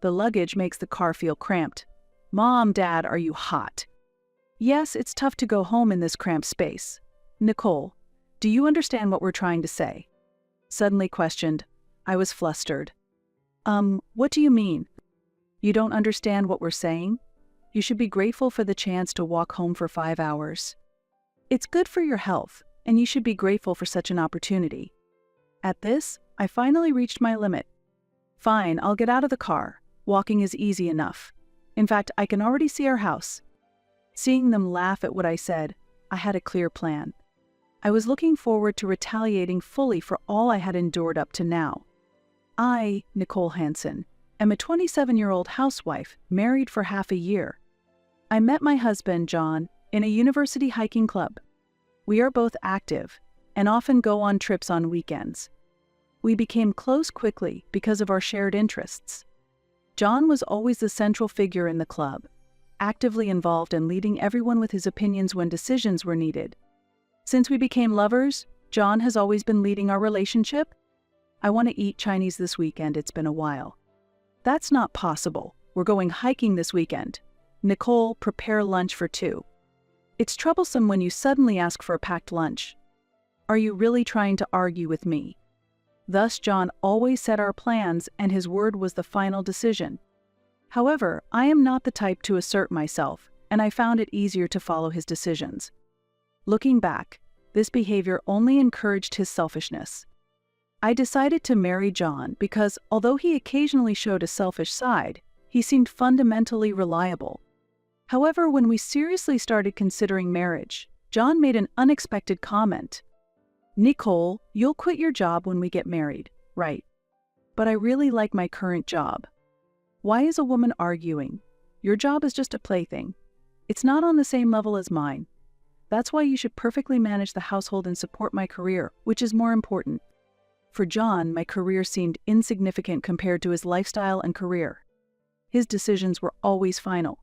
The luggage makes the car feel cramped. Mom, Dad, are you hot? Yes, it's tough to go home in this cramped space. Nicole, do you understand what we're trying to say? Suddenly questioned. I was flustered. What do you mean? You don't understand what we're saying? You should be grateful for the chance to walk home for 5 hours. It's good for your health, and you should be grateful for such an opportunity. At this, I finally reached my limit. Fine, I'll get out of the car. Walking is easy enough. In fact, I can already see our house. Seeing them laugh at what I said, I had a clear plan. I was looking forward to retaliating fully for all I had endured up to now. I, Nicole Hansen, am a 27-year-old housewife, married for half a year. I met my husband, John, in a university hiking club. We are both active and often go on trips on weekends. We became close quickly because of our shared interests. John was always the central figure in the club, actively involved in leading everyone with his opinions when decisions were needed. Since we became lovers, John has always been leading our relationship. I want to eat Chinese this weekend, it's been a while. That's not possible. We're going hiking this weekend. Nicole, prepare lunch for 2. It's troublesome when you suddenly ask for a packed lunch. Are you really trying to argue with me? Thus, John always set our plans, and his word was the final decision. However, I am not the type to assert myself, and I found it easier to follow his decisions. Looking back, this behavior only encouraged his selfishness. I decided to marry John because, although he occasionally showed a selfish side, he seemed fundamentally reliable. However, when we seriously started considering marriage, John made an unexpected comment. Nicole, you'll quit your job when we get married, right? But I really like my current job. Why is a woman arguing? Your job is just a plaything. It's not on the same level as mine. That's why you should perfectly manage the household and support my career, which is more important. For John, my career seemed insignificant compared to his lifestyle and career. His decisions were always final.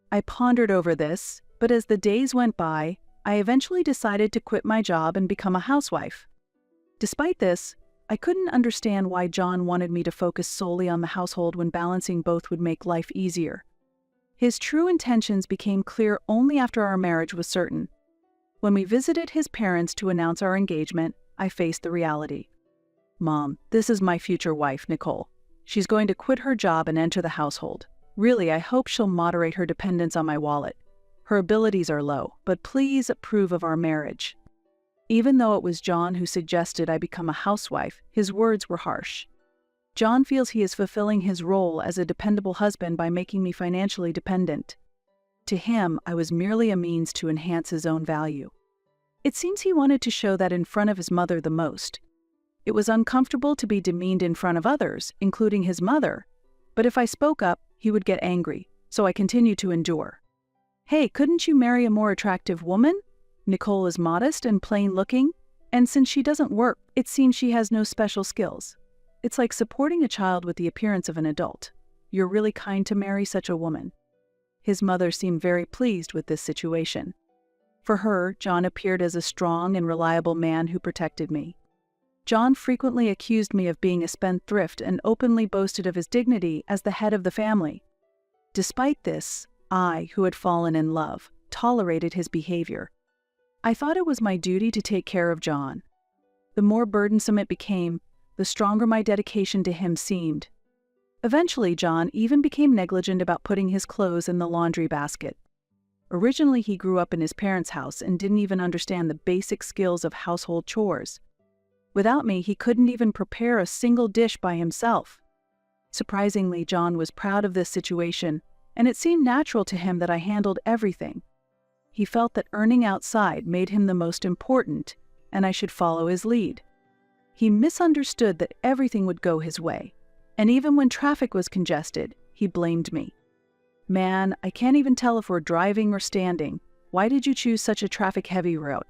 I pondered over this, but as the days went by, I eventually decided to quit my job and become a housewife. Despite this, I couldn't understand why John wanted me to focus solely on the household when balancing both would make life easier. His true intentions became clear only after our marriage was certain. When we visited his parents to announce our engagement, I faced the reality. Mom, this is my future wife, Nicole. She's going to quit her job and enter the household. Really, I hope she'll moderate her dependence on my wallet. Her abilities are low, but please approve of our marriage. Even though it was John who suggested I become a housewife, his words were harsh. John feels he is fulfilling his role as a dependable husband by making me financially dependent. To him, I was merely a means to enhance his own value. It seems he wanted to show that in front of his mother the most. It was uncomfortable to be demeaned in front of others, including his mother, but if I spoke up, he would get angry, so I continued to endure. Hey, couldn't you marry a more attractive woman? Nicole is modest and plain-looking, and since she doesn't work, it seems she has no special skills. It's like supporting a child with the appearance of an adult. You're really kind to marry such a woman. His mother seemed very pleased with this situation. For her, John appeared as a strong and reliable man who protected me. John frequently accused me of being a spendthrift and openly boasted of his dignity as the head of the family. Despite this, I, who had fallen in love, tolerated his behavior. I thought it was my duty to take care of John. The more burdensome it became, the stronger my dedication to him seemed. Eventually, John even became negligent about putting his clothes in the laundry basket. Originally, he grew up in his parents' house and didn't even understand the basic skills of household chores. Without me, he couldn't even prepare a single dish by himself. Surprisingly, John was proud of this situation, and it seemed natural to him that I handled everything. He felt that earning outside made him the most important, and I should follow his lead. He misunderstood that everything would go his way, and even when traffic was congested, he blamed me. Man, I can't even tell if we're driving or standing. Why did you choose such a traffic-heavy route?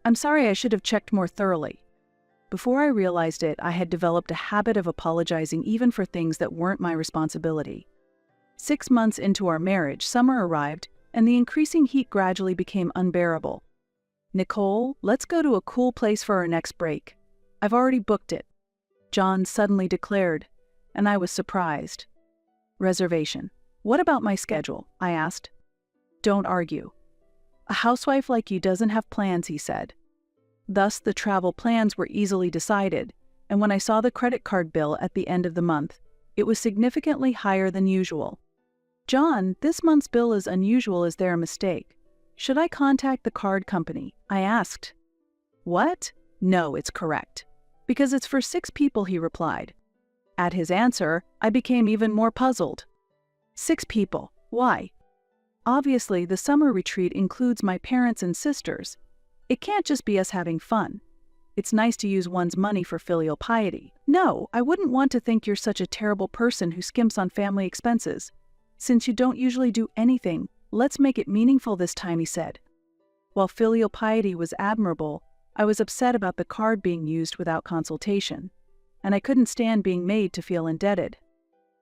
I'm sorry, I should have checked more thoroughly. Before I realized it, I had developed a habit of apologizing even for things that weren't my responsibility. 6 months into our marriage, summer arrived, and the increasing heat gradually became unbearable. Nicole, let's go to a cool place for our next break. I've already booked it, John suddenly declared, and I was surprised. Reservation. What about my schedule? I asked. Don't argue. A housewife like you doesn't have plans, he said. Thus, the travel plans were easily decided, and when I saw the credit card bill at the end of the month, it was significantly higher than usual. John, this month's bill is unusual. Is there a mistake? Should I contact the card company? I asked. What? No, it's correct. Because it's for 6 people, he replied. At his answer, I became even more puzzled. 6 people. Why? Obviously, the summer retreat includes my parents and sisters. It can't just be us having fun. It's nice to use one's money for filial piety. No, I wouldn't want to think you're such a terrible person who skimps on family expenses. Since you don't usually do anything, let's make it meaningful this time, he said. While filial piety was admirable, I was upset about the card being used without consultation, and I couldn't stand being made to feel indebted.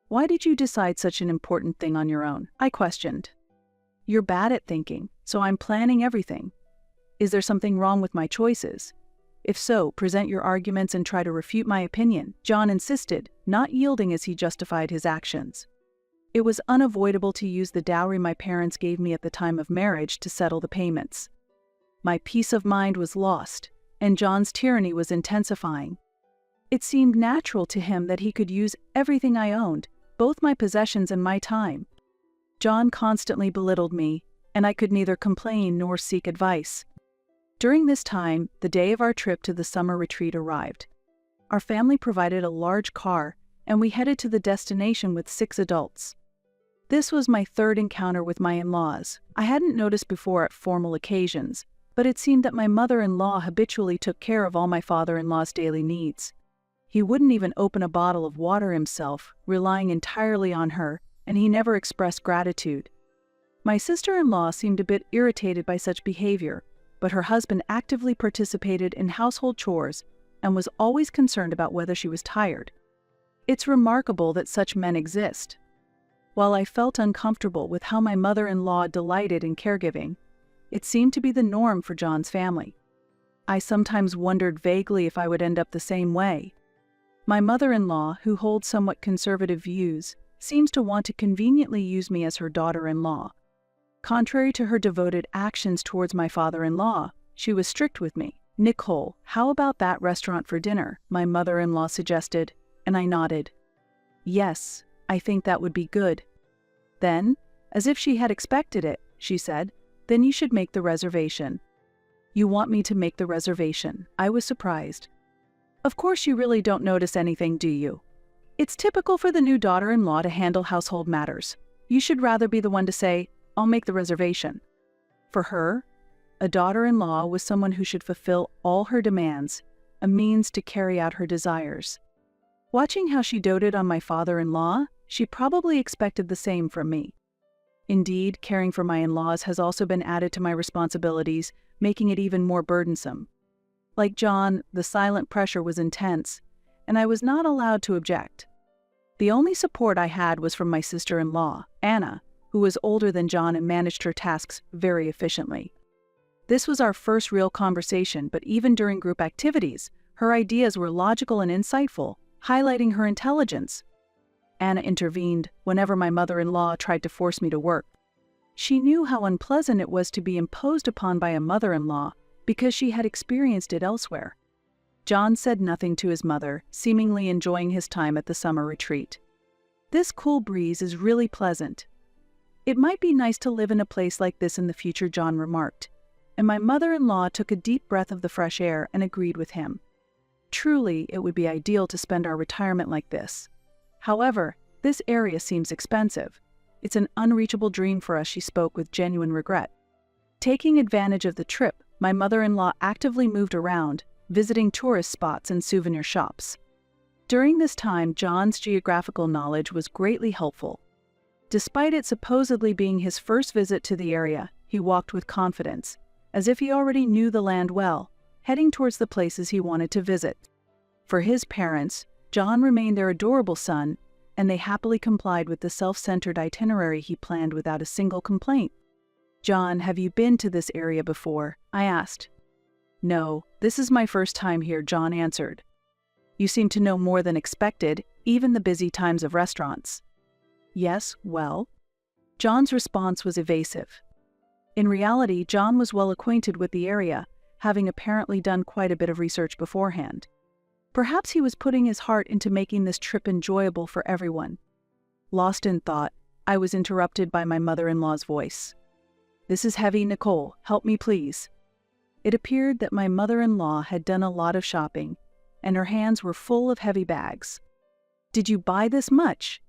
Why did you decide such an important thing on your own? I questioned. You're bad at thinking, so I'm planning everything. Is there something wrong with my choices? If so, present your arguments and try to refute my opinion, John insisted, not yielding as he justified his actions. It was unavoidable to use the dowry my parents gave me at the time of marriage to settle the payments. My peace of mind was lost, and John's tyranny was intensifying. It seemed natural to him that he could use everything I owned, both my possessions and my time. John constantly belittled me, and I could neither complain nor seek advice. During this time, the day of our trip to the summer retreat arrived. Our family provided a large car, and we headed to the destination with 6 adults. This was my 3rd encounter with my in-laws. I hadn't noticed before at formal occasions, but it seemed that my mother-in-law habitually took care of all my father-in-law's daily needs. He wouldn't even open a bottle of water himself, relying entirely on her, and he never expressed gratitude. My sister-in-law seemed a bit irritated by such behavior, but her husband actively participated in household chores and was always concerned about whether she was tired. It's remarkable that such men exist. While I felt uncomfortable with how my mother-in-law delighted in caregiving, it seemed to be the norm for John's family. I sometimes wondered vaguely if I would end up the same way. My mother-in-law, who holds somewhat conservative views, seems to want to conveniently use me as her daughter-in-law. Contrary to her devoted actions towards my father-in-law, she was strict with me. Nicole, how about that restaurant for dinner? My mother-in-law suggested, and I nodded. Yes, I think that would be good. Then, as if she had expected it, she said, then you should make the reservation. You want me to make the reservation? I was surprised. Of course you really don't notice anything, do you? It's typical for the new daughter-in-law to handle household matters. You should rather be the one to say, I'll make the reservation. For her, a daughter-in-law was someone who should fulfill all her demands, a means to carry out her desires. Watching how she doted on my father-in-law, she probably expected the same from me. Indeed, caring for my in-laws has also been added to my responsibilities, making it even more burdensome. Like John, the silent pressure was intense, and I was not allowed to object. The only support I had was from my sister-in-law, Anna, who was older than John and managed her tasks very efficiently. This was our first real conversation, but even during group activities, her ideas were logical and insightful, highlighting her intelligence. Anna intervened whenever my mother-in-law tried to force me to work. She knew how unpleasant it was to be imposed upon by a mother-in-law because she had experienced it elsewhere. John said nothing to his mother, seemingly enjoying his time at the summer retreat. This cool breeze is really pleasant. It might be nice to live in a place like this in the future, John remarked, and my mother-in-law took a deep breath of the fresh air and agreed with him. Truly, it would be ideal to spend our retirement like this. However, this area seems expensive. It's an unreachable dream for us, she spoke with genuine regret. Taking advantage of the trip, my mother-in-law actively moved around, visiting tourist spots and souvenir shops. During this time, John's geographical knowledge was greatly helpful. Despite it supposedly being his first visit to the area, he walked with confidence, as if he already knew the land well, heading towards the places he wanted to visit. For his parents, John remained their adorable son, and they happily complied with the self-centered itinerary he planned without a single complaint. John, have you been to this area before? I asked. No, this is my first time here, John answered. You seem to know more than expected, even the busy times of restaurants. Yes, well? John's response was evasive. In reality, John was well acquainted with the area, having apparently done quite a bit of research beforehand. Perhaps he was putting his heart into making this trip enjoyable for everyone. Lost in thought, I was interrupted by my mother-in-law's voice. "This is heavy, Nicole. Help me, please." It appeared that my mother-in-law had done a lot of shopping, and her hands were full of heavy bags. "Did you buy this much?"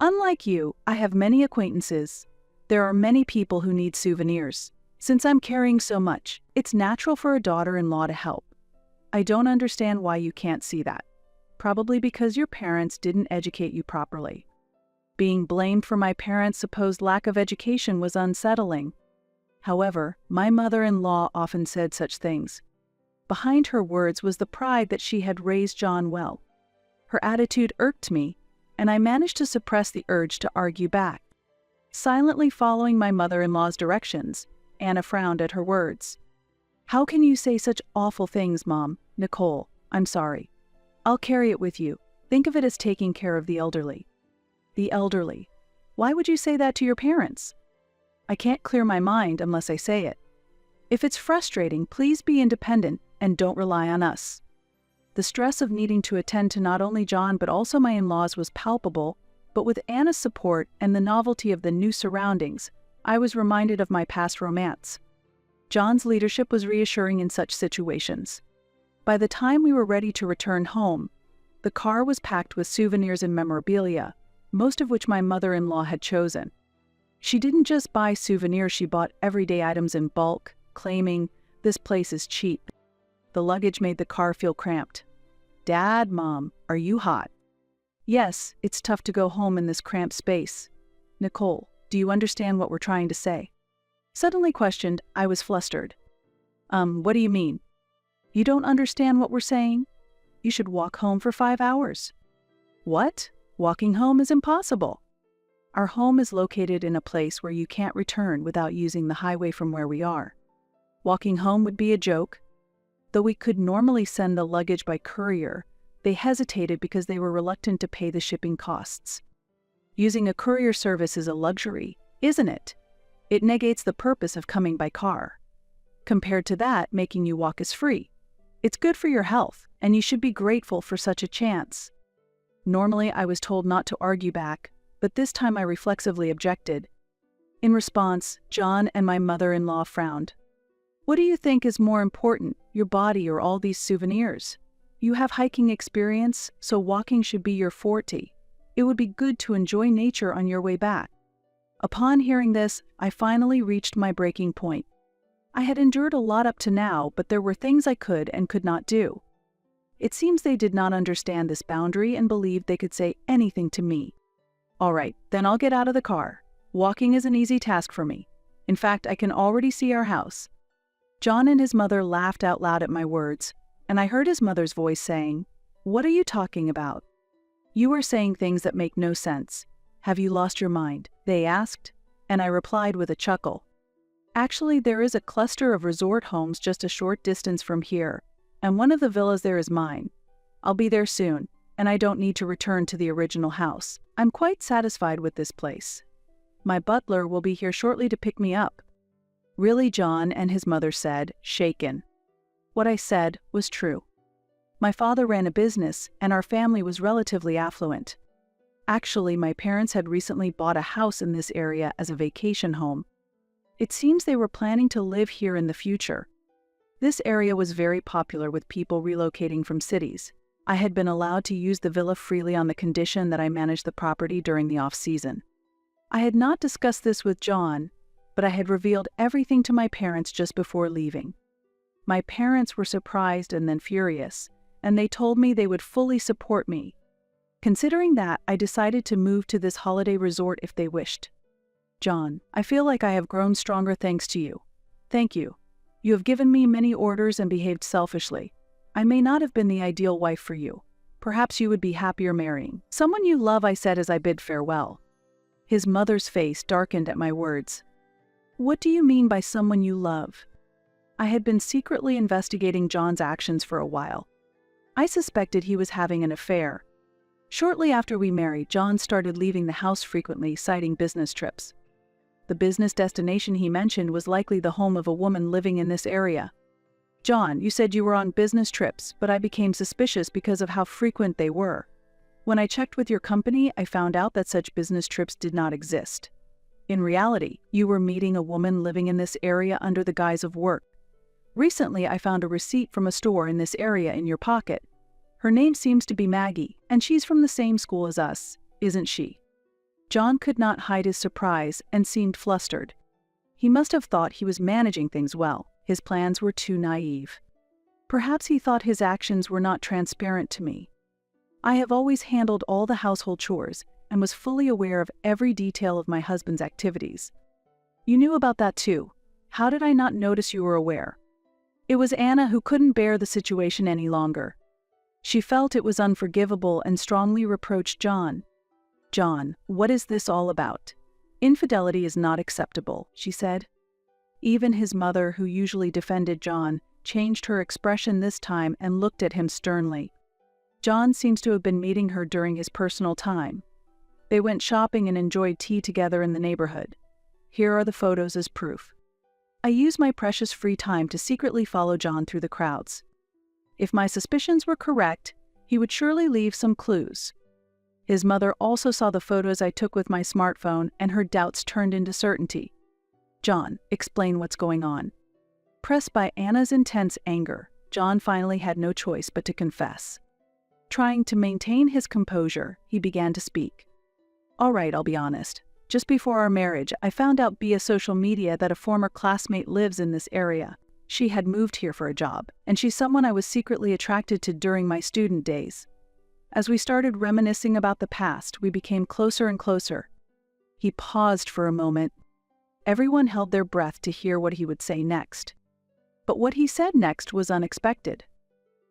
"Unlike you, I have many acquaintances. There are many people who need souvenirs. Since I'm carrying so much, it's natural for a daughter-in-law to help. I don't understand why you can't see that. Probably because your parents didn't educate you properly." Being blamed for my parents' supposed lack of education was unsettling. However, my mother-in-law often said such things. Behind her words was the pride that she had raised John well. Her attitude irked me, and I managed to suppress the urge to argue back. Silently following my mother-in-law's directions, Anna frowned at her words. "How can you say such awful things, Mom? Nicole, I'm sorry. I'll carry it with you. Think of it as taking care of the elderly." "The elderly? Why would you say that to your parents?" "I can't clear my mind unless I say it. If it's frustrating, please be independent and don't rely on us." The stress of needing to attend to not only John but also my in-laws was palpable, but with Anna's support and the novelty of the new surroundings, I was reminded of my past romance. John's leadership was reassuring in such situations. By the time we were ready to return home, the car was packed with souvenirs and memorabilia, most of which my mother-in-law had chosen. She didn't just buy souvenirs, she bought everyday items in bulk, claiming, "This place is cheap." The luggage made the car feel cramped. "Dad, Mom, are you hot?" "Yes, it's tough to go home in this cramped space. Nicole, do you understand what we're trying to say?" Suddenly questioned, I was flustered. What do you mean?" "You don't understand what we're saying? You should walk home for 5 hours." "What? Walking home is impossible." "Our home is located in a place where you can't return without using the highway from where we are. Walking home would be a joke." Though we could normally send the luggage by courier, they hesitated because they were reluctant to pay the shipping costs. Using a courier service is a luxury, isn't it? It negates the purpose of coming by car. Compared to that, making you walk is free. It's good for your health, and you should be grateful for such a chance. Normally, I was told not to argue back, but this time I reflexively objected. In response, John and my mother-in-law frowned. "What do you think is more important, your body or all these souvenirs? You have hiking experience, so walking should be your forte. It would be good to enjoy nature on your way back." Upon hearing this, I finally reached my breaking point. I had endured a lot up to now, but there were things I could and could not do. It seems they did not understand this boundary and believed they could say anything to me. "All right, then I'll get out of the car. Walking is an easy task for me. In fact, I can already see our house." John and his mother laughed out loud at my words, and I heard his mother's voice saying, "What are you talking about? You are saying things that make no sense. Have you lost your mind?" they asked, and I replied with a chuckle. "Actually, there is a cluster of resort homes just a short distance from here, and one of the villas there is mine. I'll be there soon, and I don't need to return to the original house. I'm quite satisfied with this place. My butler will be here shortly to pick me up." "Really, John?" and his mother said, shaken. What I said was true. My father ran a business, and our family was relatively affluent. Actually, my parents had recently bought a house in this area as a vacation home. It seems they were planning to live here in the future. This area was very popular with people relocating from cities. I had been allowed to use the villa freely on the condition that I managed the property during the off-season. I had not discussed this with John, but I had revealed everything to my parents just before leaving. My parents were surprised and then furious, and they told me they would fully support me. Considering that, I decided to move to this holiday resort if they wished. "John, I feel like I have grown stronger thanks to you. Thank you. You have given me many orders and behaved selfishly. I may not have been the ideal wife for you. Perhaps you would be happier marrying someone you love," I said as I bid farewell. His mother's face darkened at my words. "What do you mean by someone you love?" I had been secretly investigating John's actions for a while. I suspected he was having an affair. Shortly after we married, John started leaving the house frequently, citing business trips. The business destination he mentioned was likely the home of a woman living in this area. John, you said you were on business trips, but I became suspicious because of how frequent they were. When I checked with your company, I found out that such business trips did not exist. In reality, you were meeting a woman living in this area under the guise of work. Recently, I found a receipt from a store in this area in your pocket. Her name seems to be Maggie, and she's from the same school as us, isn't she? John could not hide his surprise and seemed flustered. He must have thought he was managing things well. His plans were too naive. Perhaps he thought his actions were not transparent to me. I have always handled all the household chores and was fully aware of every detail of my husband's activities. You knew about that too. How did I not notice you were aware? It was Anna who couldn't bear the situation any longer. She felt it was unforgivable and strongly reproached John. John, what is this all about? Infidelity is not acceptable, she said. Even his mother, who usually defended John, changed her expression this time and looked at him sternly. John seems to have been meeting her during his personal time. They went shopping and enjoyed tea together in the neighborhood. Here are the photos as proof. I used my precious free time to secretly follow John through the crowds. If my suspicions were correct, he would surely leave some clues. His mother also saw the photos I took with my smartphone, and her doubts turned into certainty. John, explain what's going on. Pressed by Anna's intense anger, John finally had no choice but to confess. Trying to maintain his composure, he began to speak. All right, I'll be honest. Just before our marriage, I found out via social media that a former classmate lives in this area. She had moved here for a job, and she's someone I was secretly attracted to during my student days. As we started reminiscing about the past, we became closer and closer. He paused for a moment. Everyone held their breath to hear what he would say next. But what he said next was unexpected.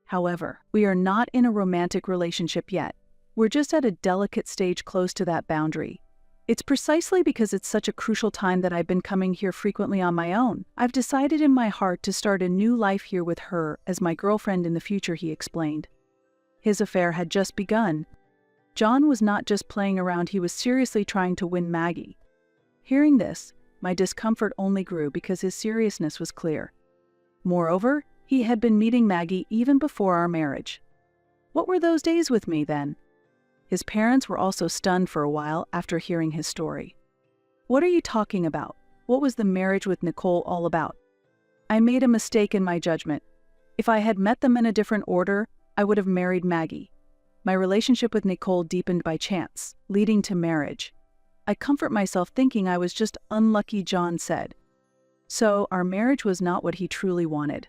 However, we are not in a romantic relationship yet. We're just at a delicate stage close to that boundary. It's precisely because it's such a crucial time that I've been coming here frequently on my own. I've decided in my heart to start a new life here with her as my girlfriend in the future, he explained. His affair had just begun. John was not just playing around, he was seriously trying to win Maggie. Hearing this, my discomfort only grew because his seriousness was clear. Moreover, he had been meeting Maggie even before our marriage. What were those days with me then? His parents were also stunned for a while after hearing his story. What are you talking about? What was the marriage with Nicole all about? I made a mistake in my judgment. If I had met them in a different order, I would have married Maggie. My relationship with Nicole deepened by chance, leading to marriage. I comfort myself thinking I was just unlucky, John said. So, our marriage was not what he truly wanted.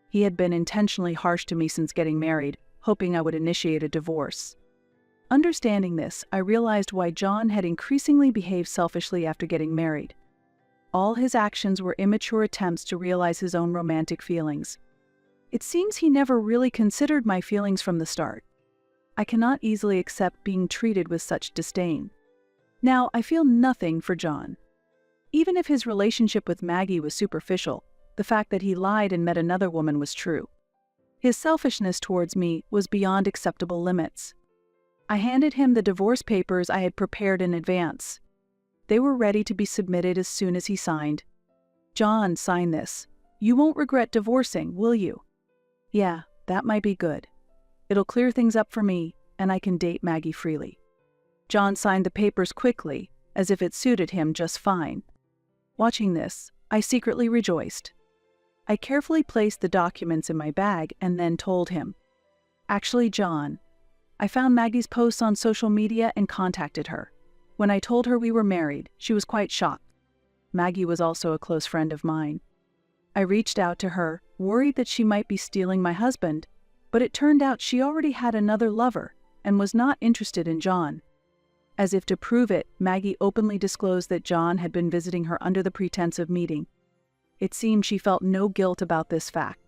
He had been intentionally harsh to me since getting married, hoping I would initiate a divorce. Understanding this, I realized why John had increasingly behaved selfishly after getting married. All his actions were immature attempts to realize his own romantic feelings. It seems he never really considered my feelings from the start. I cannot easily accept being treated with such disdain. Now, I feel nothing for John. Even if his relationship with Maggie was superficial, the fact that he lied and met another woman was true. His selfishness towards me was beyond acceptable limits. I handed him the divorce papers I had prepared in advance. They were ready to be submitted as soon as he signed. John, sign this. You won't regret divorcing, will you? Yeah, that might be good. It'll clear things up for me, and I can date Maggie freely. John signed the papers quickly, as if it suited him just fine. Watching this, I secretly rejoiced. I carefully placed the documents in my bag and then told him. Actually, John, I found Maggie's posts on social media and contacted her. When I told her we were married, she was quite shocked. Maggie was also a close friend of mine. I reached out to her, worried that she might be stealing my husband, but it turned out she already had another lover and was not interested in John. As if to prove it, Maggie openly disclosed that John had been visiting her under the pretense of meeting. It seemed she felt no guilt about this fact.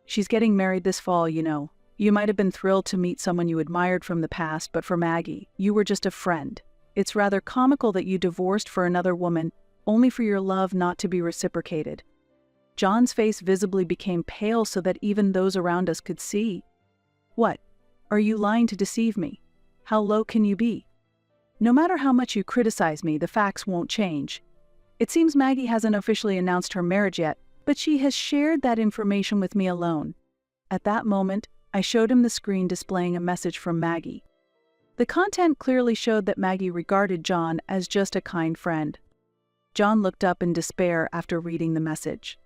She's getting married this fall, you know. You might have been thrilled to meet someone you admired from the past, but for Maggie, you were just a friend. It's rather comical that you divorced for another woman, only for your love not to be reciprocated. John's face visibly became pale so that even those around us could see. What? Are you lying to deceive me? How low can you be? No matter how much you criticize me, the facts won't change. It seems Maggie hasn't officially announced her marriage yet, but she has shared that information with me alone. At that moment, I showed him the screen displaying a message from Maggie. The content clearly showed that Maggie regarded John as just a kind friend. John looked up in despair after reading the message.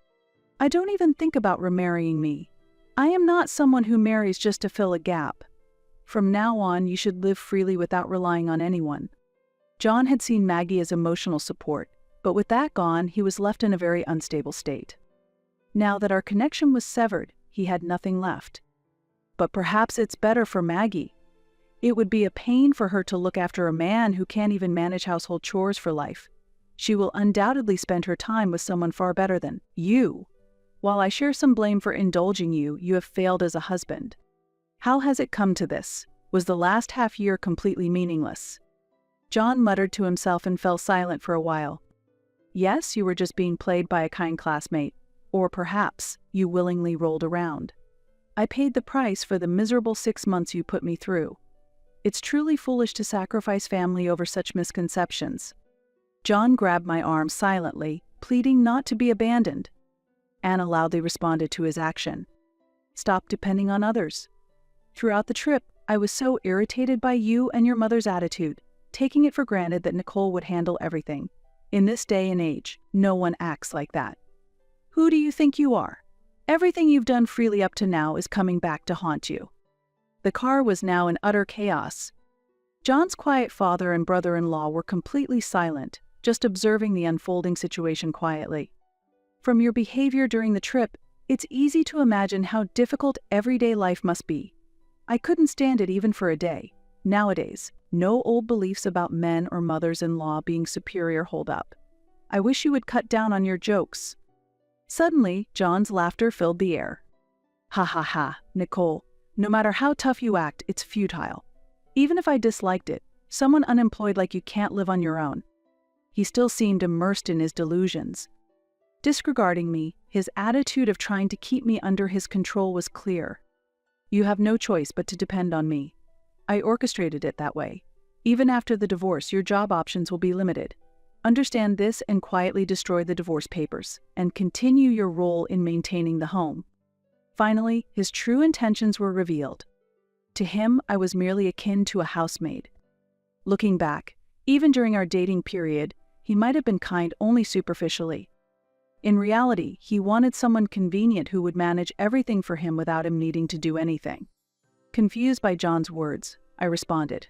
I don't even think about remarrying me. I am not someone who marries just to fill a gap. From now on, you should live freely without relying on anyone. John had seen Maggie as emotional support, but with that gone, he was left in a very unstable state. Now that our connection was severed, he had nothing left. But perhaps it's better for Maggie. It would be a pain for her to look after a man who can't even manage household chores for life. She will undoubtedly spend her time with someone far better than you. While I share some blame for indulging you, you have failed as a husband. How has it come to this? Was the last half year completely meaningless? John muttered to himself and fell silent for a while. Yes, you were just being played by a kind classmate. Or perhaps you willingly rolled around. I paid the price for the miserable 6 months you put me through. It's truly foolish to sacrifice family over such misconceptions. John grabbed my arm silently, pleading not to be abandoned. Anna loudly responded to his action. Stop depending on others. Throughout the trip, I was so irritated by you and your mother's attitude, taking it for granted that Nicole would handle everything. In this day and age, no one acts like that. Who do you think you are? Everything you've done freely up to now is coming back to haunt you. The car was now in utter chaos. John's quiet father and brother-in-law were completely silent, just observing the unfolding situation quietly. From your behavior during the trip, it's easy to imagine how difficult everyday life must be. I couldn't stand it even for a day. Nowadays, no old beliefs about men or mothers-in-law being superior hold up. I wish you would cut down on your jokes. Suddenly, John's laughter filled the air. Ha ha ha, Nicole, no matter how tough you act, it's futile. Even if I disliked it, someone unemployed like you can't live on your own. He still seemed immersed in his delusions. Disregarding me, his attitude of trying to keep me under his control was clear. You have no choice but to depend on me. I orchestrated it that way. Even after the divorce, your job options will be limited. Understand this and quietly destroy the divorce papers, and continue your role in maintaining the home. Finally, his true intentions were revealed. To him, I was merely akin to a housemaid. Looking back, even during our dating period, he might have been kind only superficially. In reality, he wanted someone convenient who would manage everything for him without him needing to do anything. Confused by John's words, I responded,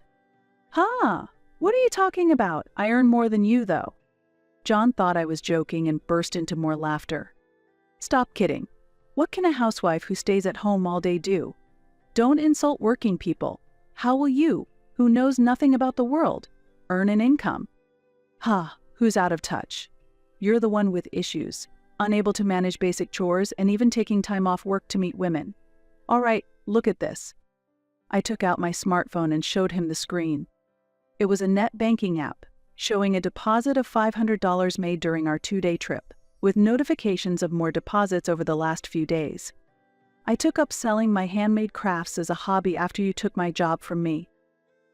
"Ha! What are you talking about? I earn more than you, though." John thought I was joking and burst into more laughter. Stop kidding. What can a housewife who stays at home all day do? Don't insult working people. How will you, who knows nothing about the world, earn an income? Ha, who's out of touch? You're the one with issues, unable to manage basic chores and even taking time off work to meet women. All right, look at this. I took out my smartphone and showed him the screen. It was a net banking app, showing a deposit of $500 made during our 2-day trip, with notifications of more deposits over the last few days. I took up selling my handmade crafts as a hobby after you took my job from me.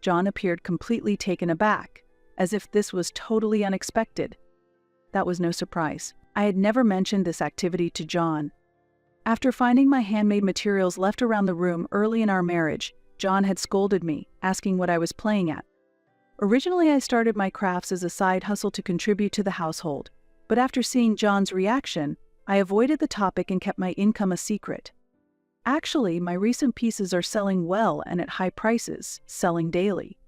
John appeared completely taken aback, as if this was totally unexpected. That was no surprise. I had never mentioned this activity to John. After finding my handmade materials left around the room early in our marriage, John had scolded me, asking what I was playing at. Originally, I started my crafts as a side hustle to contribute to the household, but after seeing John's reaction, I avoided the topic and kept my income a secret. Actually, my recent pieces are selling well and at high prices, selling daily.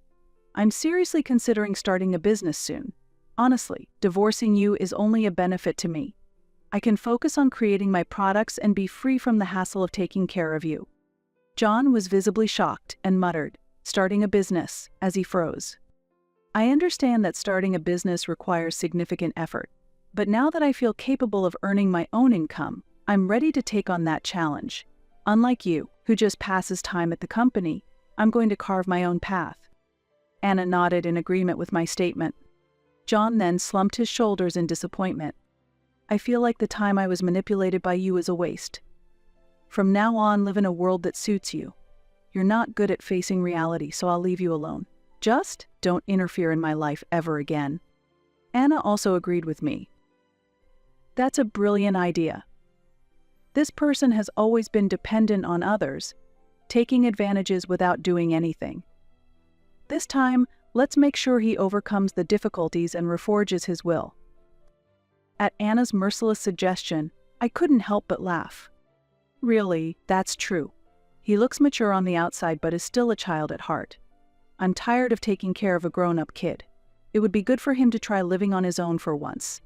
I'm seriously considering starting a business soon. Honestly, divorcing you is only a benefit to me. I can focus on creating my products and be free from the hassle of taking care of you. John was visibly shocked and muttered, "Starting a business," as he froze. I understand that starting a business requires significant effort, but now that I feel capable of earning my own income, I'm ready to take on that challenge. Unlike you, who just passes time at the company, I'm going to carve my own path. Anna nodded in agreement with my statement. John then slumped his shoulders in disappointment. I feel like the time I was manipulated by you is a waste. From now on, live in a world that suits you. You're not good at facing reality, so I'll leave you alone. Just don't interfere in my life ever again." Anna also agreed with me. That's a brilliant idea. This person has always been dependent on others, taking advantages without doing anything. This time, let's make sure he overcomes the difficulties and reforges his will. At Anna's merciless suggestion, I couldn't help but laugh. Really, that's true. He looks mature on the outside but is still a child at heart. I'm tired of taking care of a grown-up kid. It would be good for him to try living on his own for once.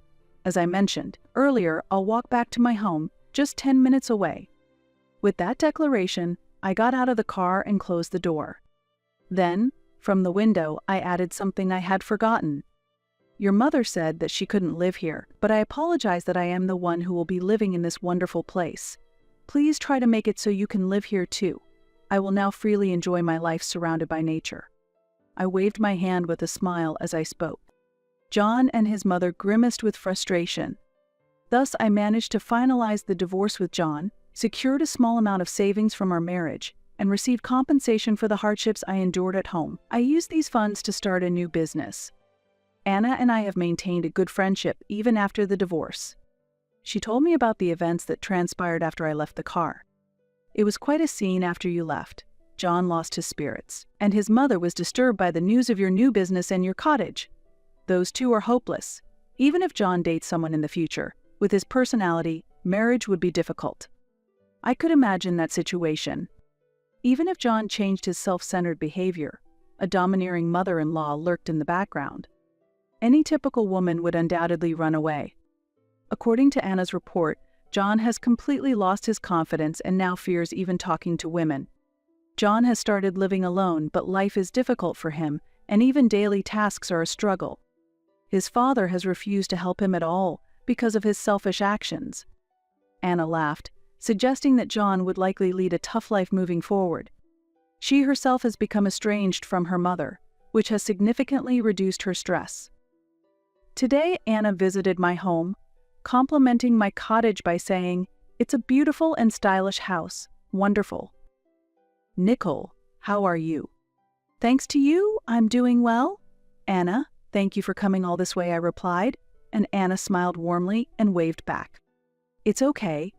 As I mentioned earlier, I'll walk back to my home, just 10 minutes away. With that declaration, I got out of the car and closed the door. Then, from the window, I added something I had forgotten. Your mother said that she couldn't live here, but I apologize that I am the one who will be living in this wonderful place. Please try to make it so you can live here too. I will now freely enjoy my life surrounded by nature. I waved my hand with a smile as I spoke. John and his mother grimaced with frustration. Thus, I managed to finalize the divorce with John, secured a small amount of savings from our marriage, and received compensation for the hardships I endured at home. I used these funds to start a new business. Anna and I have maintained a good friendship even after the divorce. She told me about the events that transpired after I left the car. It was quite a scene after you left. John lost his spirits, and his mother was disturbed by the news of your new business and your cottage. Those two are hopeless. Even if John dates someone in the future, with his personality, marriage would be difficult. I could imagine that situation. Even if John changed his self-centered behavior, a domineering mother-in-law lurked in the background. Any typical woman would undoubtedly run away. According to Anna's report, John has completely lost his confidence and now fears even talking to women. John has started living alone, but life is difficult for him, and even daily tasks are a struggle. His father has refused to help him at all because of his selfish actions. Anna laughed, suggesting that John would likely lead a tough life moving forward. She herself has become estranged from her mother, which has significantly reduced her stress. Today, Anna visited my home, complimenting my cottage by saying, "It's a beautiful and stylish house. Wonderful." "Nicole, how are you?" "Thanks to you, I'm doing well." "Anna, thank you for coming all this way," I replied, and Anna smiled warmly and waved back. "It's okay.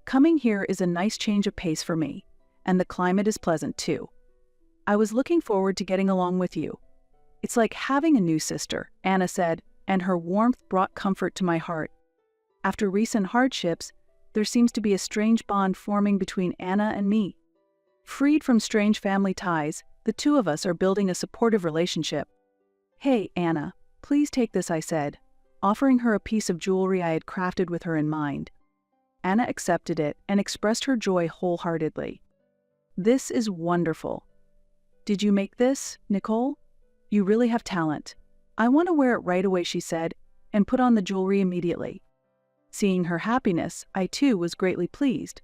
Coming here is a nice change of pace for me, and the climate is pleasant too. I was looking forward to getting along with you. It's like having a new sister," Anna said, and her warmth brought comfort to my heart. After recent hardships, there seems to be a strange bond forming between Anna and me. Freed from strange family ties, the two of us are building a supportive relationship. "Hey, Anna, please take this," I said, offering her a piece of jewelry I had crafted with her in mind. Anna accepted it and expressed her joy wholeheartedly. "This is wonderful. Did you make this, Nicole? You really have talent. I want to wear it right away," she said, and put on the jewelry immediately. Seeing her happiness, I too was greatly pleased.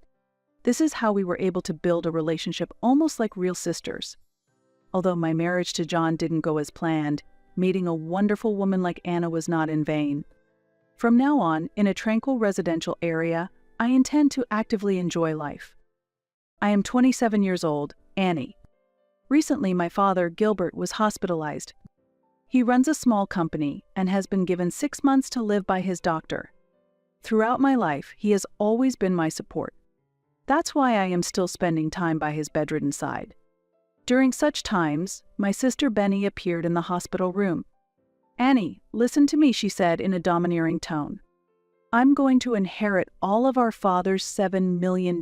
This is how we were able to build a relationship almost like real sisters. Although my marriage to John didn't go as planned, meeting a wonderful woman like Anna was not in vain. From now on, in a tranquil residential area, I intend to actively enjoy life. I am 27 years old, Annie. Recently, my father, Gilbert, was hospitalized. He runs a small company and has been given 6 months to live by his doctor. Throughout my life, he has always been my support. That's why I am still spending time by his bedridden side. During such times, my sister Benny appeared in the hospital room. "Annie, listen to me," she said in a domineering tone. "I'm going to inherit all of our father's $7 million.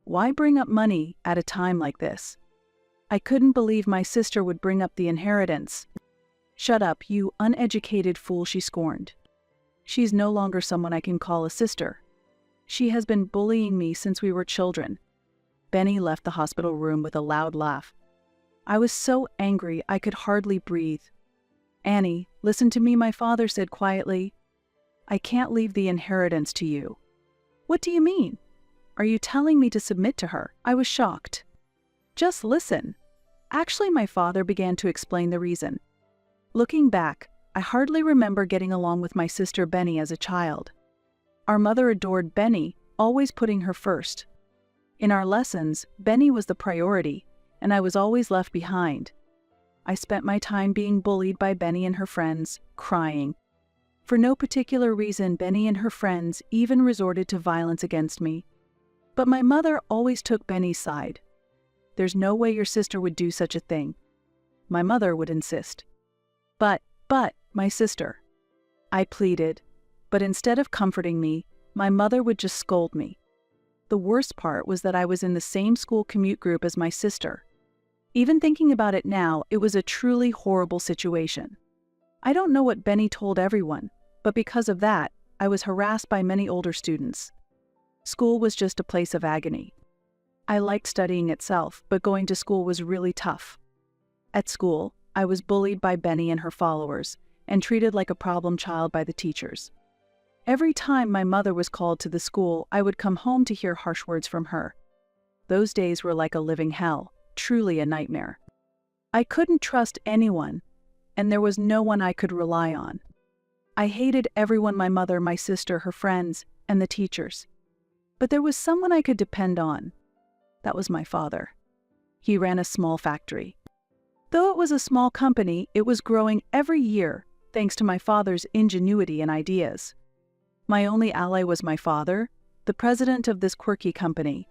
Why bring up money at a time like this?" I couldn't believe my sister would bring up the inheritance. "Shut up, you uneducated fool," she scorned. "She's no longer someone I can call a sister. She has been bullying me since we were children." Benny left the hospital room with a loud laugh. I was so angry I could hardly breathe. "Annie, listen to me," my father said quietly. "I can't leave the inheritance to you." "What do you mean? Are you telling me to submit to her?" I was shocked. "Just listen." Actually, my father began to explain the reason. Looking back, I hardly remember getting along with my sister Benny as a child. Our mother adored Benny, always putting her first. In our lessons, Benny was the priority, and I was always left behind. I spent my time being bullied by Benny and her friends, crying. For no particular reason, Benny and her friends even resorted to violence against me. But my mother always took Benny's side. "There's no way your sister would do such a thing," my mother would insist. But, my sister," I pleaded, but instead of comforting me, my mother would just scold me. The worst part was that I was in the same school commute group as my sister. Even thinking about it now, it was a truly horrible situation. I don't know what Benny told everyone, but because of that, I was harassed by many older students. School was just a place of agony. I liked studying itself, but going to school was really tough. At school, I was bullied by Benny and her followers, and treated like a problem child by the teachers. Every time my mother was called to the school, I would come home to hear harsh words from her. Those days were like a living hell, truly a nightmare. I couldn't trust anyone, and there was no one I could rely on. I hated everyone: my mother, my sister, her friends, and the teachers. But there was someone I could depend on. That was my father. He ran a small factory. Though it was a small company, it was growing every year, thanks to my father's ingenuity and ideas. My only ally was my father, the president of this quirky company.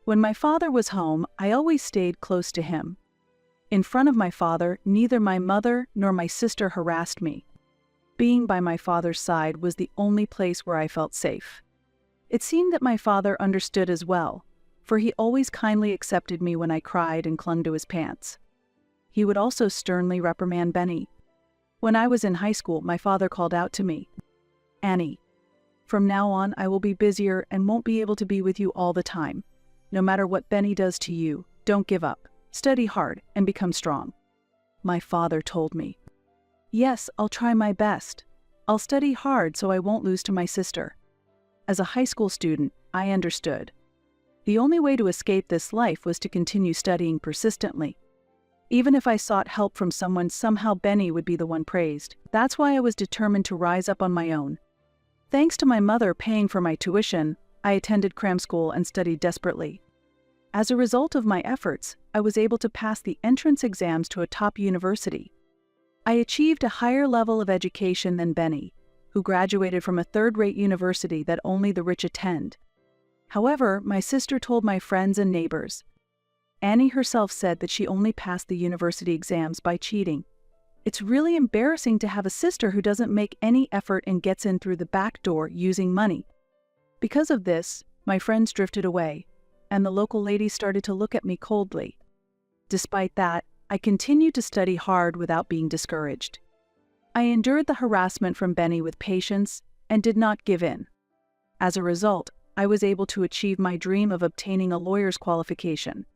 When my father was home, I always stayed close to him. In front of my father, neither my mother nor my sister harassed me. Being by my father's side was the only place where I felt safe. It seemed that my father understood as well, for he always kindly accepted me when I cried and clung to his pants. He would also sternly reprimand Benny. When I was in high school, my father called out to me, "Annie, from now on I will be busier and won't be able to be with you all the time. No matter what Benny does to you, don't give up. Study hard and become strong." My father told me. Yes, I'll try my best. I'll study hard so I won't lose to my sister. As a high school student, I understood. The only way to escape this life was to continue studying persistently. Even if I sought help from someone, somehow Benny would be the one praised. That's why I was determined to rise up on my own. Thanks to my mother paying for my tuition, I attended cram school and studied desperately. As a result of my efforts, I was able to pass the entrance exams to a top university. I achieved a higher level of education than Benny, who graduated from a third-rate university that only the rich attend. However, my sister told my friends and neighbors. Annie herself said that she only passed the university exams by cheating. It's really embarrassing to have a sister who doesn't make any effort and gets in through the back door using money. Because of this, my friends drifted away, and the local ladies started to look at me coldly. Despite that, I continued to study hard without being discouraged. I endured the harassment from Benny with patience and did not give in. As a result, I was able to achieve my dream of obtaining a lawyer's qualification.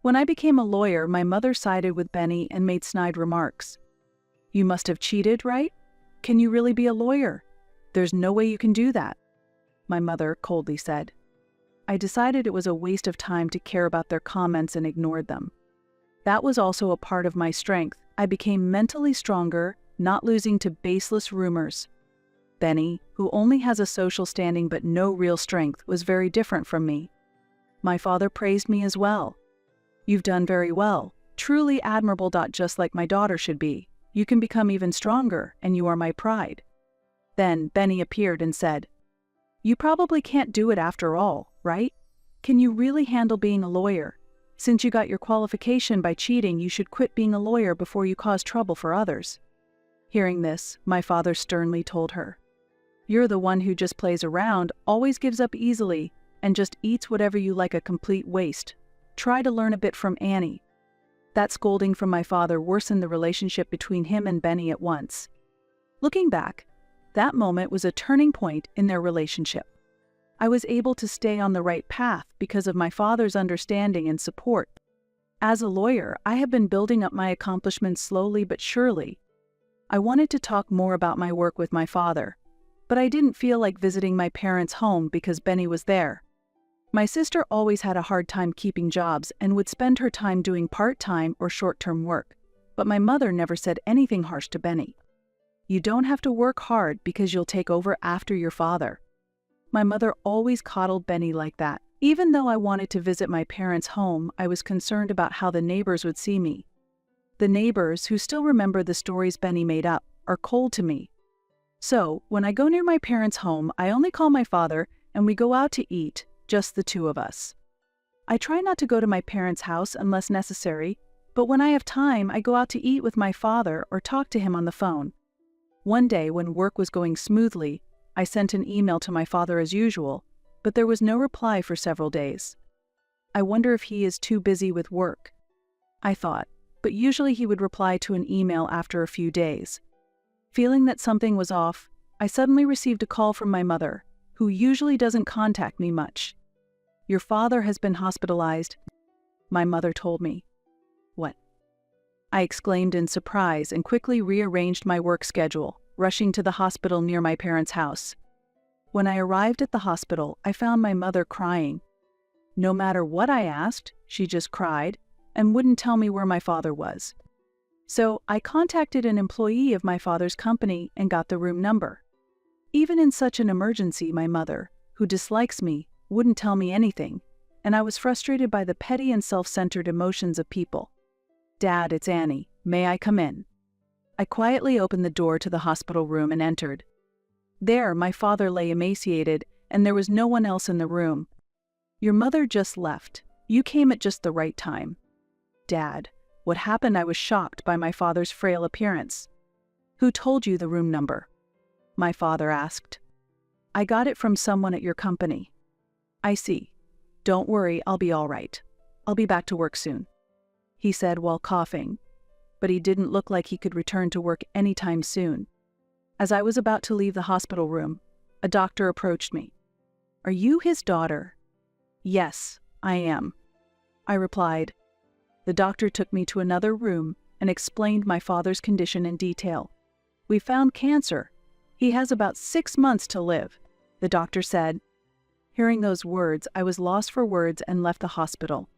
When I became a lawyer, my mother sided with Benny and made snide remarks. "You must have cheated, right? Can you really be a lawyer? There's no way you can do that," my mother coldly said. I decided it was a waste of time to care about their comments and ignored them. That was also a part of my strength. I became mentally stronger, not losing to baseless rumors. Benny, who only has a social standing but no real strength, was very different from me. My father praised me as well. "You've done very well, truly admirable. Just like my daughter should be. You can become even stronger, and you are my pride." Then Benny appeared and said, "You probably can't do it after all, right? Can you really handle being a lawyer? Since you got your qualification by cheating, you should quit being a lawyer before you cause trouble for others." Hearing this, my father sternly told her, "You're the one who just plays around, always gives up easily, and just eats whatever you like, a complete waste. Try to learn a bit from Annie." That scolding from my father worsened the relationship between him and Benny at once. Looking back, that moment was a turning point in their relationship. I was able to stay on the right path because of my father's understanding and support. As a lawyer, I have been building up my accomplishments slowly but surely. I wanted to talk more about my work with my father, but I didn't feel like visiting my parents' home because Benny was there. My sister always had a hard time keeping jobs and would spend her time doing part-time or short-term work, but my mother never said anything harsh to Benny. "You don't have to work hard because you'll take over after your father." My mother always coddled Benny like that, Even though I wanted to visit my parents' home, I was concerned about how the neighbors would see me. The neighbors, who still remember the stories Benny made up, are cold to me. So, when I go near my parents' home, I only call my father and we go out to eat, just the two of us. I try not to go to my parents' house unless necessary, but when I have time, I go out to eat with my father or talk to him on the phone. One day, when work was going smoothly, I sent an email to my father as usual, but there was no reply for several days. I wonder if he is too busy with work, I thought, but usually he would reply to an email after a few days. Feeling that something was off, I suddenly received a call from my mother, who usually doesn't contact me much. "Your father has been hospitalized," my mother told me. "What?" I exclaimed in surprise and quickly rearranged my work schedule, rushing to the hospital near my parents' house. When I arrived at the hospital, I found my mother crying. No matter what I asked, she just cried and wouldn't tell me where my father was. So I contacted an employee of my father's company and got the room number. Even in such an emergency, my mother, who dislikes me, wouldn't tell me anything, and I was frustrated by the petty and self-centered emotions of people. "Dad, it's Annie. May I come in?" I quietly opened the door to the hospital room and entered. There, my father lay emaciated, and there was no one else in the room. "Your mother just left. You came at just the right time." "Dad, what happened?" I was shocked by my father's frail appearance. "Who told you the room number?" my father asked. "I got it from someone at your company." "I see. Don't worry, I'll be all right. I'll be back to work soon," he said while coughing, but he didn't look like he could return to work anytime soon. As I was about to leave the hospital room, a doctor approached me. "Are you his daughter?" "Yes, I am," I replied. The doctor took me to another room and explained my father's condition in detail. "We found cancer. He has about 6 months to live," the doctor said. Hearing those words, I was lost for words and left the hospital.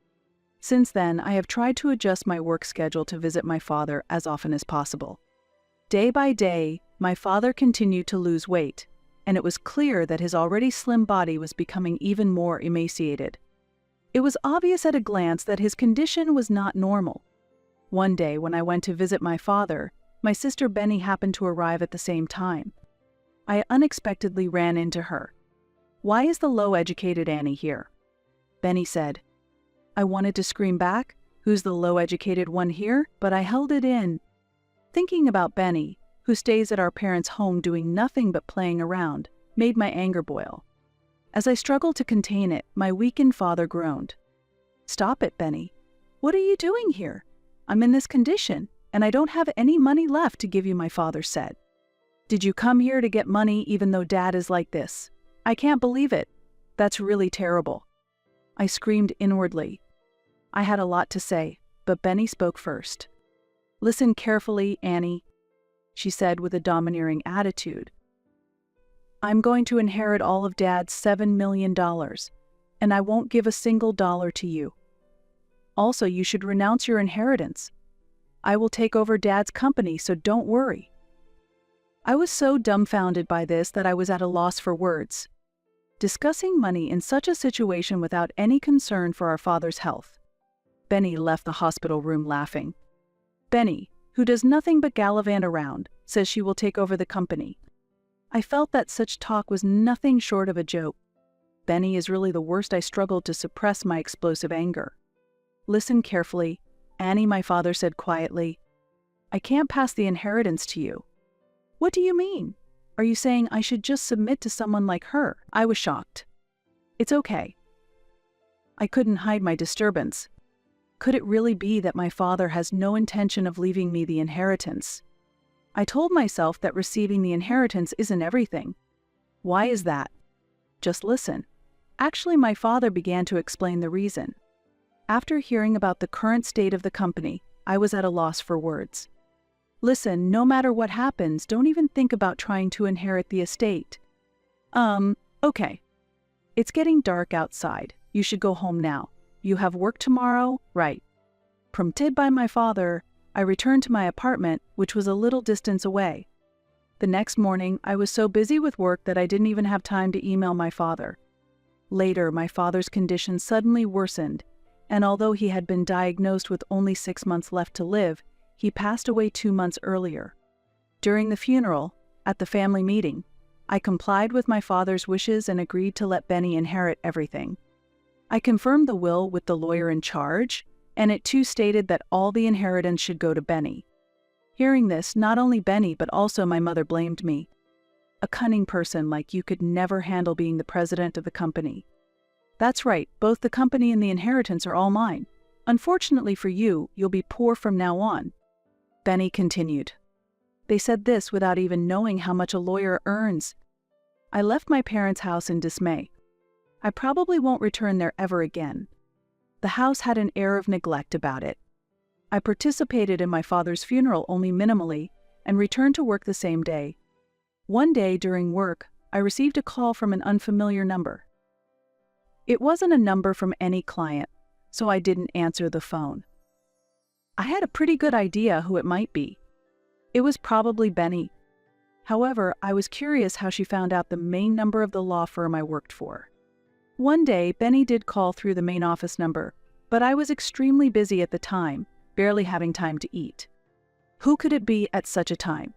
Since then, I have tried to adjust my work schedule to visit my father as often as possible. Day by day, my father continued to lose weight, and it was clear that his already slim body was becoming even more emaciated. It was obvious at a glance that his condition was not normal. One day, when I went to visit my father, my sister Benny happened to arrive at the same time. I unexpectedly ran into her. "Why is the low-educated Annie here?" Benny said. I wanted to scream back, "Who's the low-educated one here?" but I held it in. Thinking about Benny, who stays at our parents' home doing nothing but playing around, made my anger boil. As I struggled to contain it, my weakened father groaned. "Stop it, Benny. What are you doing here? I'm in this condition, and I don't have any money left to give you," my father said. "Did you come here to get money even though Dad is like this? I can't believe it. That's really terrible." I screamed inwardly. I had a lot to say, but Benny spoke first. "Listen carefully, Annie," she said with a domineering attitude. "I'm going to inherit all of Dad's $7 million, and I won't give a single dollar to you. Also, you should renounce your inheritance. I will take over Dad's company, so don't worry." I was so dumbfounded by this that I was at a loss for words. Discussing money in such a situation without any concern for our father's health. Benny left the hospital room laughing. Benny, who does nothing but gallivant around, says she will take over the company. I felt that such talk was nothing short of a joke. Benny is really the worst. I struggled to suppress my explosive anger. "Listen carefully, Annie," my father said quietly. "I can't pass the inheritance to you." "What do you mean? Are you saying I should just submit to someone like her?" I was shocked. "It's okay." I couldn't hide my disturbance. Could it really be that my father has no intention of leaving me the inheritance? I told myself that receiving the inheritance isn't everything. Why is that? Just listen. Actually, my father began to explain the reason. After hearing about the current state of the company, I was at a loss for words. "Listen, no matter what happens, don't even think about trying to inherit the estate." Okay. It's getting dark outside. You should go home now. You have work tomorrow, right? Prompted by my father, I returned to my apartment, which was a little distance away. The next morning, I was so busy with work that I didn't even have time to email my father. Later, my father's condition suddenly worsened, and although he had been diagnosed with only 6 months left to live, he passed away 2 months earlier. During the funeral, at the family meeting, I complied with my father's wishes and agreed to let Benny inherit everything. I confirmed the will with the lawyer in charge, and it too stated that all the inheritance should go to Benny. Hearing this, not only Benny but also my mother blamed me. A cunning person like you could never handle being the president of the company. That's right, both the company and the inheritance are all mine. Unfortunately for you, you'll be poor from now on. Benny continued. They said this without even knowing how much a lawyer earns. I left my parents' house in dismay. I probably won't return there ever again. The house had an air of neglect about it. I participated in my father's funeral only minimally and returned to work the same day. One day during work, I received a call from an unfamiliar number. It wasn't a number from any client, so I didn't answer the phone. I had a pretty good idea who it might be. It was probably Benny. However, I was curious how she found out the main number of the law firm I worked for. One day, Benny did call through the main office number, but I was extremely busy at the time, barely having time to eat. Who could it be at such a time?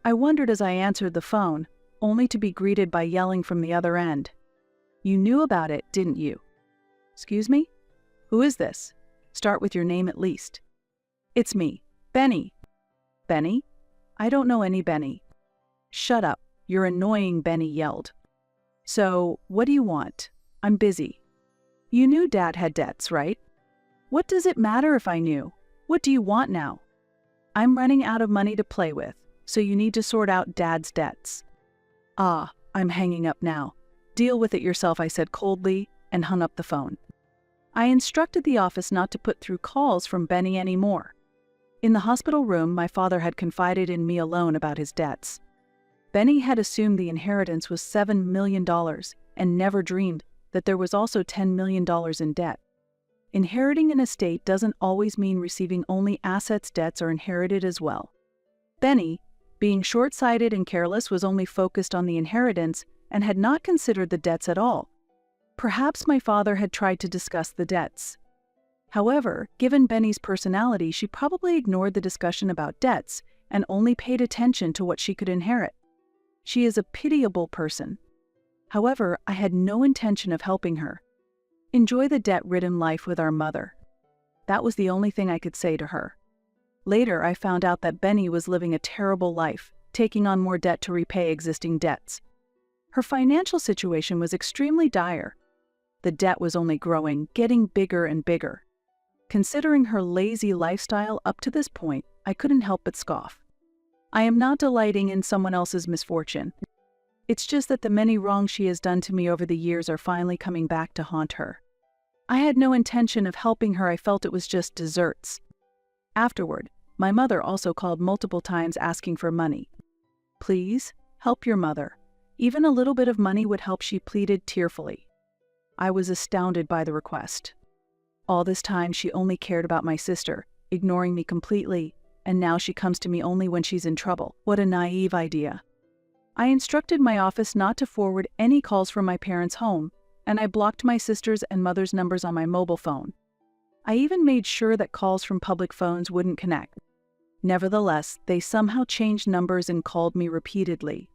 I wondered as I answered the phone, only to be greeted by yelling from the other end. You knew about it, didn't you? Excuse me? Who is this? Start with your name at least. It's me, Benny. Benny? I don't know any Benny. Shut up, you're annoying, Benny yelled. So, what do you want? I'm busy. You knew Dad had debts, right? What does it matter if I knew? What do you want now? I'm running out of money to play with, so you need to sort out Dad's debts. Ah, I'm hanging up now. Deal with it yourself, I said coldly, and hung up the phone. I instructed the office not to put through calls from Benny anymore. In the hospital room, my father had confided in me alone about his debts. Benny had assumed the inheritance was $7 million and never dreamed that there was also $10 million in debt. Inheriting an estate doesn't always mean receiving only assets. Debts are inherited as well. Benny, being short-sighted and careless, was only focused on the inheritance and had not considered the debts at all. Perhaps my father had tried to discuss the debts. However, given Benny's personality, she probably ignored the discussion about debts and only paid attention to what she could inherit. She is a pitiable person. However, I had no intention of helping her. Enjoy the debt-ridden life with our mother. That was the only thing I could say to her. Later, I found out that Benny was living a terrible life, taking on more debt to repay existing debts. Her financial situation was extremely dire. The debt was only growing, getting bigger and bigger. Considering her lazy lifestyle up to this point, I couldn't help but scoff. I am not delighting in someone else's misfortune. It's just that the many wrongs she has done to me over the years are finally coming back to haunt her. I had no intention of helping her. I felt it was just desserts. Afterward, my mother also called multiple times asking for money. Please, help your mother. Even a little bit of money would help, she pleaded tearfully. I was astounded by the request. All this time she only cared about my sister, ignoring me completely, and now she comes to me only when she's in trouble. What a naive idea. I instructed my office not to forward any calls from my parents' home, and I blocked my sister's and mother's numbers on my mobile phone. I even made sure that calls from public phones wouldn't connect. Nevertheless, they somehow changed numbers and called me repeatedly.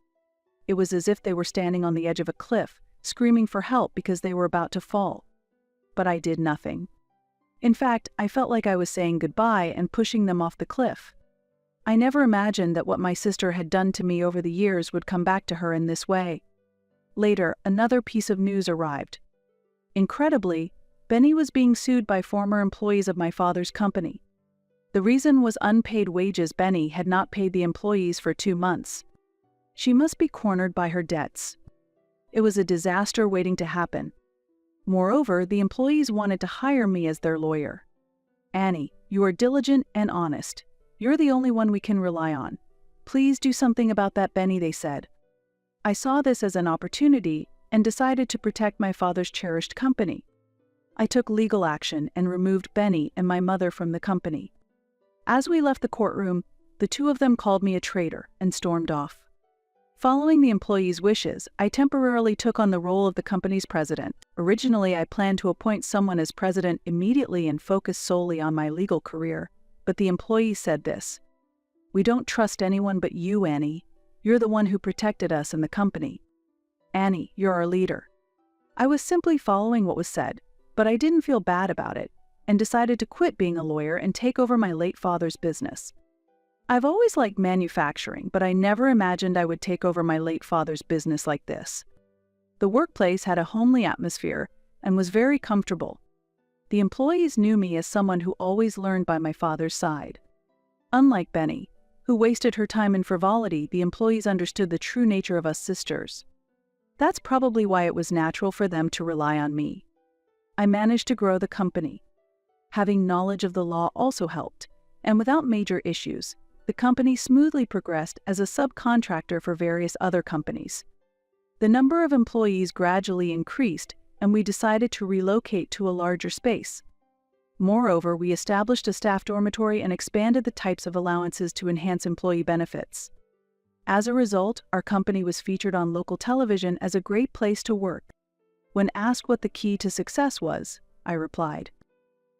It was as if they were standing on the edge of a cliff, screaming for help because they were about to fall. But I did nothing. In fact, I felt like I was saying goodbye and pushing them off the cliff. I never imagined that what my sister had done to me over the years would come back to her in this way. Later, another piece of news arrived. Incredibly, Benny was being sued by former employees of my father's company. The reason was unpaid wages. Benny had not paid the employees for 2 months. She must be cornered by her debts. It was a disaster waiting to happen. Moreover, the employees wanted to hire me as their lawyer. Annie, you are diligent and honest. You're the only one we can rely on. Please do something about that, Benny, they said. I saw this as an opportunity and decided to protect my father's cherished company. I took legal action and removed Benny and my mother from the company. As we left the courtroom, the two of them called me a traitor and stormed off. Following the employees' wishes, I temporarily took on the role of the company's president. Originally, I planned to appoint someone as president immediately and focus solely on my legal career, but the employees said this: "We don't trust anyone but you, Annie. You're the one who protected us and the company. Annie, you're our leader." I was simply following what was said, but I didn't feel bad about it, and decided to quit being a lawyer and take over my late father's business. I've always liked manufacturing, but I never imagined I would take over my late father's business like this. The workplace had a homely atmosphere and was very comfortable. The employees knew me as someone who always learned by my father's side. Unlike Benny, who wasted her time in frivolity, the employees understood the true nature of us sisters. That's probably why it was natural for them to rely on me. I managed to grow the company. Having knowledge of the law also helped, and without major issues, the company smoothly progressed as a subcontractor for various other companies. The number of employees gradually increased, and we decided to relocate to a larger space. Moreover, we established a staff dormitory and expanded the types of allowances to enhance employee benefits. As a result, our company was featured on local television as a great place to work. When asked what the key to success was, I replied,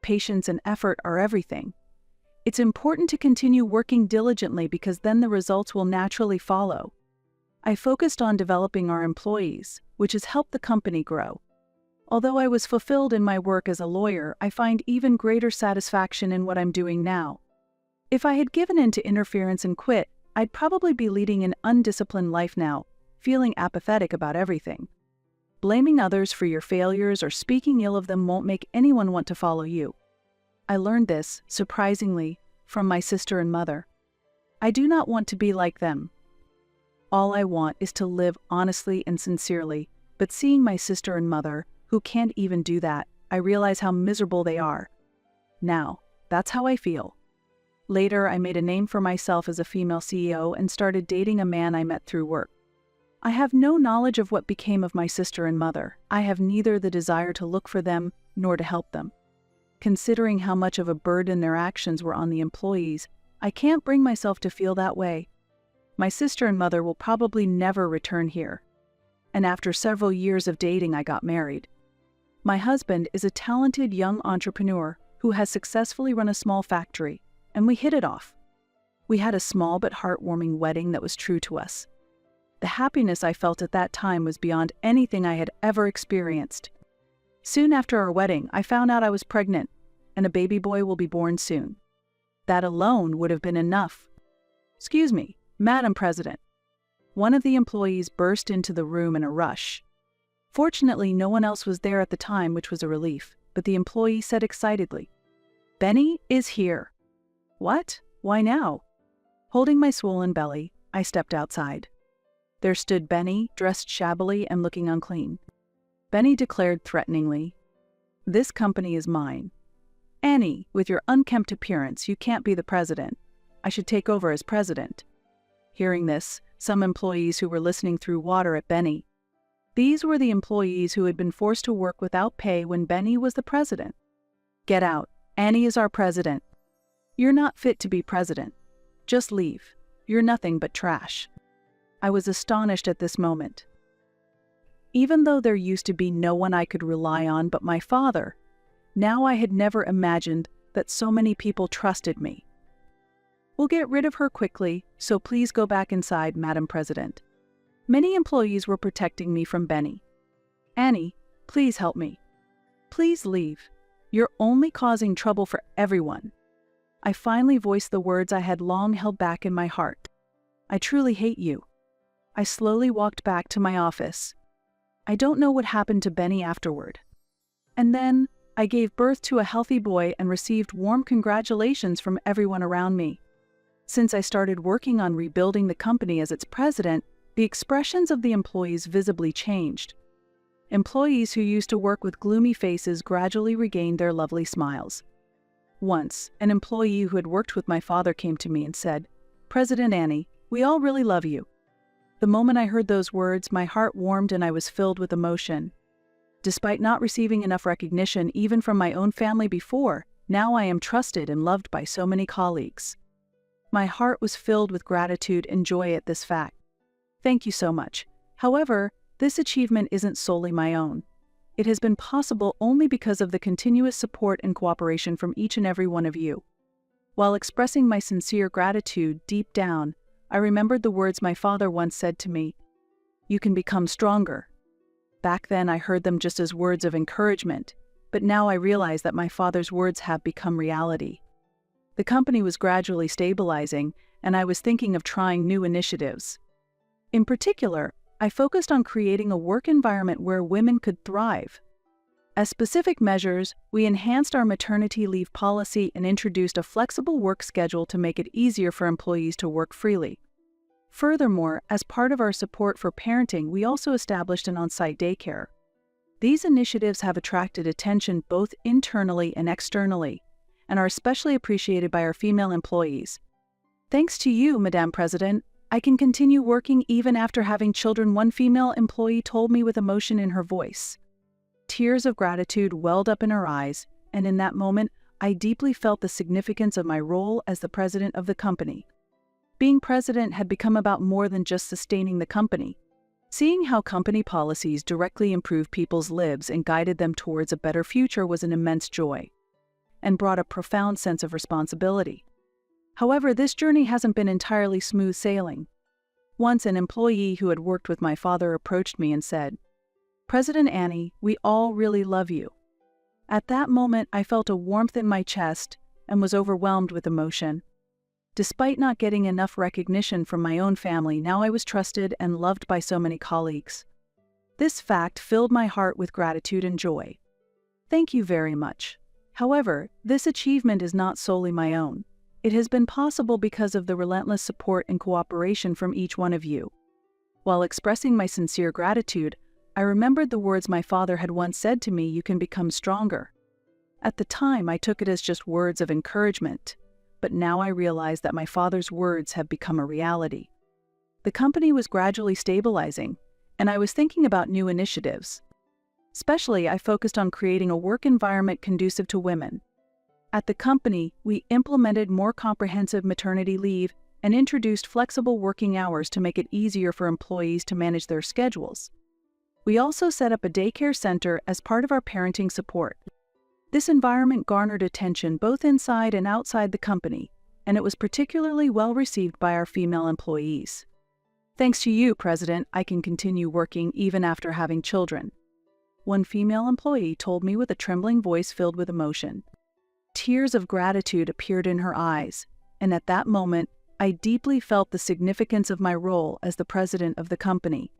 "Patience and effort are everything. It's important to continue working diligently because then the results will naturally follow." I focused on developing our employees, which has helped the company grow. Although I was fulfilled in my work as a lawyer, I find even greater satisfaction in what I'm doing now. If I had given in to interference and quit, I'd probably be leading an undisciplined life now, feeling apathetic about everything. Blaming others for your failures or speaking ill of them won't make anyone want to follow you. I learned this, surprisingly, from my sister and mother. I do not want to be like them. All I want is to live honestly and sincerely, but seeing my sister and mother, who can't even do that, I realize how miserable they are. Now, that's how I feel. Later, I made a name for myself as a female CEO and started dating a man I met through work. I have no knowledge of what became of my sister and mother. I have neither the desire to look for them nor to help them. Considering how much of a burden their actions were on the employees, I can't bring myself to feel that way. My sister and mother will probably never return here. And after several years of dating, I got married. My husband is a talented young entrepreneur who has successfully run a small factory, and we hit it off. We had a small but heartwarming wedding that was true to us. The happiness I felt at that time was beyond anything I had ever experienced. Soon after our wedding, I found out I was pregnant, and a baby boy will be born soon. That alone would have been enough. "Excuse me, Madam President." One of the employees burst into the room in a rush. Fortunately, no one else was there at the time, which was a relief, but the employee said excitedly, "Benny is here." "What? Why now?" Holding my swollen belly, I stepped outside. There stood Benny, dressed shabbily and looking unclean. Benny declared threateningly, "This company is mine. Annie, with your unkempt appearance, you can't be the president. I should take over as president." Hearing this, some employees who were listening threw water at Benny. These were the employees who had been forced to work without pay when Benny was the president. "Get out. Annie is our president. You're not fit to be president. Just leave. You're nothing but trash." I was astonished at this moment. Even though there used to be no one I could rely on but my father, now I had never imagined that so many people trusted me. "We'll get rid of her quickly, so please go back inside, Madam President." Many employees were protecting me from Benny. "Annie, please help me. Please leave. You're only causing trouble for everyone." I finally voiced the words I had long held back in my heart. "I truly hate you." I slowly walked back to my office. I don't know what happened to Benny afterward. And then, I gave birth to a healthy boy and received warm congratulations from everyone around me. Since I started working on rebuilding the company as its president, the expressions of the employees visibly changed. Employees who used to work with gloomy faces gradually regained their lovely smiles. Once, an employee who had worked with my father came to me and said, "President Annie, we all really love you." The moment I heard those words, my heart warmed and I was filled with emotion. Despite not receiving enough recognition even from my own family before, now I am trusted and loved by so many colleagues. My heart was filled with gratitude and joy at this fact. Thank you so much. However, this achievement isn't solely my own. It has been possible only because of the continuous support and cooperation from each and every one of you. While expressing my sincere gratitude deep down, I remembered the words my father once said to me, "You can become stronger." Back then I heard them just as words of encouragement, but now I realize that my father's words have become reality. The company was gradually stabilizing, and I was thinking of trying new initiatives. In particular, I focused on creating a work environment where women could thrive. As specific measures, we enhanced our maternity leave policy and introduced a flexible work schedule to make it easier for employees to work freely. Furthermore, as part of our support for parenting, we also established an on-site daycare. These initiatives have attracted attention both internally and externally, and are especially appreciated by our female employees. Thanks to you, Madam President, I can continue working even after having children, one female employee told me with emotion in her voice. Tears of gratitude welled up in her eyes, and in that moment, I deeply felt the significance of my role as the president of the company. Being president had become about more than just sustaining the company. Seeing how company policies directly improved people's lives and guided them towards a better future was an immense joy, and brought a profound sense of responsibility. However, this journey hasn't been entirely smooth sailing. Once an employee who had worked with my father approached me and said, "President Annie, we all really love you." At that moment, I felt a warmth in my chest and was overwhelmed with emotion. Despite not getting enough recognition from my own family, now I was trusted and loved by so many colleagues. This fact filled my heart with gratitude and joy. Thank you very much. However, this achievement is not solely my own. It has been possible because of the relentless support and cooperation from each one of you. While expressing my sincere gratitude, I remembered the words my father had once said to me, "You can become stronger." At the time, I took it as just words of encouragement, but now I realize that my father's words have become a reality. The company was gradually stabilizing, and I was thinking about new initiatives. Especially, I focused on creating a work environment conducive to women. At the company, we implemented more comprehensive maternity leave and introduced flexible working hours to make it easier for employees to manage their schedules. We also set up a daycare center as part of our parenting support. This environment garnered attention both inside and outside the company, and it was particularly well received by our female employees. Thanks to you, President, I can continue working even after having children. One female employee told me with a trembling voice filled with emotion. Tears of gratitude appeared in her eyes, and at that moment, I deeply felt the significance of my role as the president of the company.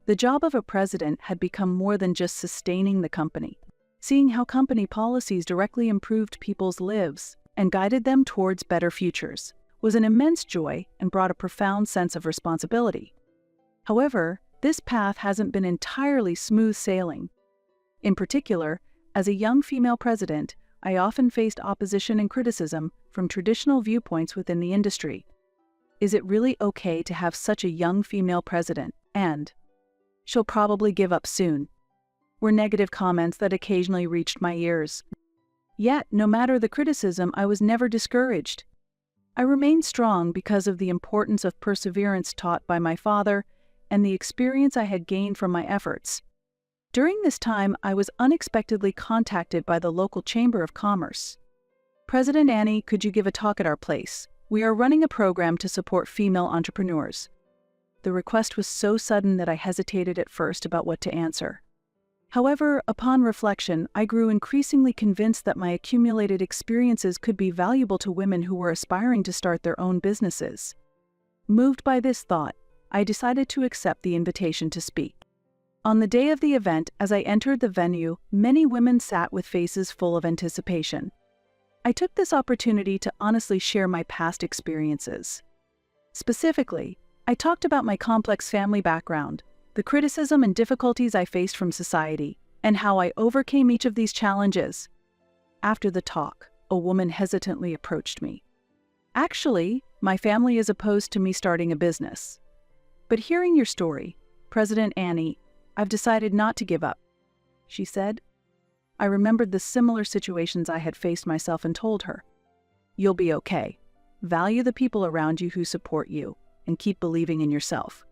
The job of a president had become more than just sustaining the company. Seeing how company policies directly improved people's lives and guided them towards better futures was an immense joy and brought a profound sense of responsibility. However, this path hasn't been entirely smooth sailing. In particular, as a young female president, I often faced opposition and criticism from traditional viewpoints within the industry. Is it really okay to have such a young female president? And she'll probably give up soon, were negative comments that occasionally reached my ears. Yet, no matter the criticism, I was never discouraged. I remained strong because of the importance of perseverance taught by my father and the experience I had gained from my efforts. During this time, I was unexpectedly contacted by the local Chamber of Commerce. "President Annie, could you give a talk at our place? We are running a program to support female entrepreneurs." The request was so sudden that I hesitated at first about what to answer. However, upon reflection, I grew increasingly convinced that my accumulated experiences could be valuable to women who were aspiring to start their own businesses. Moved by this thought, I decided to accept the invitation to speak. On the day of the event, as I entered the venue, many women sat with faces full of anticipation. I took this opportunity to honestly share my past experiences. Specifically, I talked about my complex family background, the criticism and difficulties I faced from society, and how I overcame each of these challenges. After the talk, a woman hesitantly approached me. "Actually, my family is opposed to me starting a business. But hearing your story, President Annie, I've decided not to give up," she said. I remembered the similar situations I had faced myself and told her, "You'll be okay. Value the people around you who support you, and keep believing in yourself."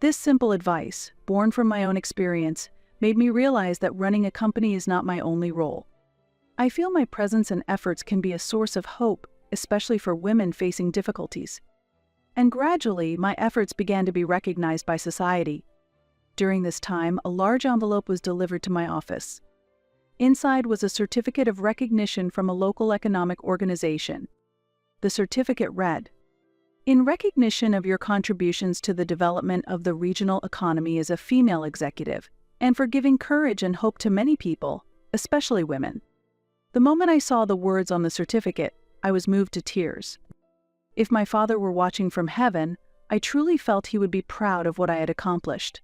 This simple advice, born from my own experience, made me realize that running a company is not my only role. I feel my presence and efforts can be a source of hope, especially for women facing difficulties. And gradually, my efforts began to be recognized by society. During this time, a large envelope was delivered to my office. Inside was a certificate of recognition from a local economic organization. The certificate read, "In recognition of your contributions to the development of the regional economy as a female executive, and for giving courage and hope to many people, especially women." The moment I saw the words on the certificate, I was moved to tears. If my father were watching from heaven, I truly felt he would be proud of what I had accomplished.